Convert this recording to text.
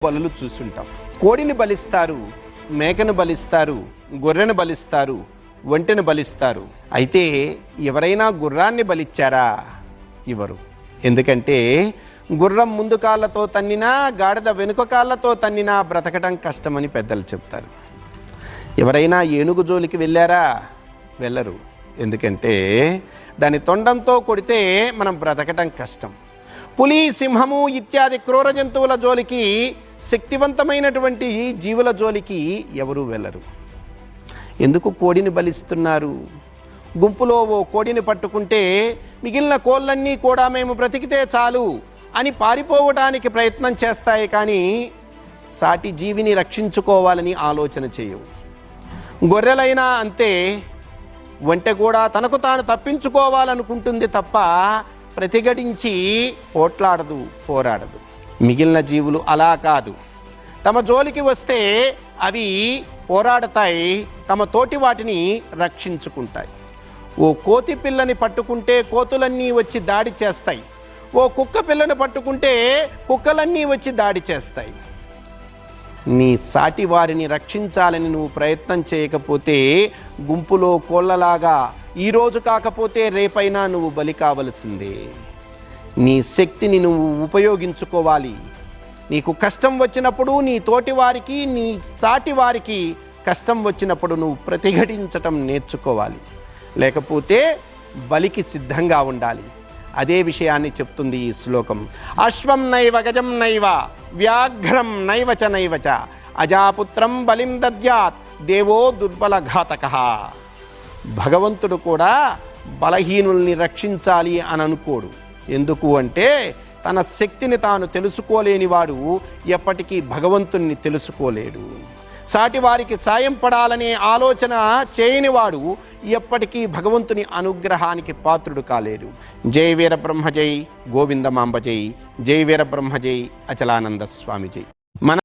బలులు చూసుంటాం. కోడిని బలిస్తారు, మేకను బలిస్తారు, గొర్రెను బలిస్తారు, ఒంటెను బలిస్తారు. అయితే ఎవరైనా గుర్రాన్ని బలిచ్చారా? ఇవ్వరు. ఎందుకంటే గుర్రం ముందు కాళ్ళతో తన్నినా, గాడిద వెనుక కాళ్ళతో తన్నినా బ్రతకటం కష్టమని పెద్దలు చెప్తారు. ఎవరైనా ఏనుగు జోలికి వెళ్ళారా? వెళ్ళరు. ఎందుకంటే దాని తొండంతో కొడితే మనం బ్రతకటం కష్టం. పులి, సింహము ఇత్యాది క్రూర జంతువుల జోలికి, శక్తివంతమైనటువంటి జీవుల జోలికి ఎవరూ వెళ్ళరు. ఎందుకు కోడిని బలిస్తున్నారు? గుంపులో ఓ కోడిని పట్టుకుంటే మిగిలిన కోళ్ళన్నీ కూడా మేము బ్రతికితే చాలు అని పారిపోవటానికి ప్రయత్నం చేస్తాయి, కానీ సాటి జీవిని రక్షించుకోవాలని ఆలోచన చేయవు. గొర్రెలైనా అంతే, ఒంటె కూడా తనకు తాను తప్పించుకోవాలనుకుంటుంది తప్ప ప్రతిఘటించి పోట్లాడదు, పోరాడదు. మిగిలిన జీవులు అలా కాదు. తమ జోలికి వస్తే అవి పోరాడతాయి, తమ తోటి వాటిని రక్షించుకుంటాయి. ఓ కోతి పిల్లని పట్టుకుంటే కోతులన్నీ వచ్చి దాడి చేస్తాయి. ఓ కుక్క పిల్లని పట్టుకుంటే కుక్కలన్నీ వచ్చి దాడి చేస్తాయి. నీ సాటి వారిని రక్షించాలని నువ్వు ప్రయత్నం చేయకపోతే గుంపులో కోళ్ళలాగా ఈరోజు కాకపోతే రేపైనా నువ్వు బలి కావలసిందే. నీ శక్తిని నువ్వు ఉపయోగించుకోవాలి. నీకు కష్టం వచ్చినప్పుడు నీ తోటి వారికి, నీ సాటి వారికి కష్టం వచ్చినప్పుడు నువ్వు ప్రతిఘటించటం నేర్చుకోవాలి. లేకపోతే బలికి సిద్ధంగా ఉండాలి. అదే విషయాన్ని చెప్తుంది ఈ శ్లోకం. అశ్వం నైవ గజం నైవ వ్యాఘ్రం నైవచ నైవచ అజాపుత్రం బలిం దద్యాత్ దేవో దుర్బలఘాతకః. భగవంతుడు కూడా బలహీనుల్ని రక్షించాలి అని అనుకోడు. ఎందుకు అంటే తన శక్తిని తాను తెలుసుకోలేనివాడు ఎప్పటికీ భగవంతుణ్ణి తెలుసుకోలేడు. సాటి వారికి సాయం పడాలనే ఆలోచన చేయనివాడు ఎప్పటికీ భగవంతుని అనుగ్రహానికి పాత్రుడు కాలేడు. జై వీరబ్రహ్మ జై, గోవిందమాంబ జై, జై వీరబ్రహ్మ జై, అచలానంద స్వామి జై. మన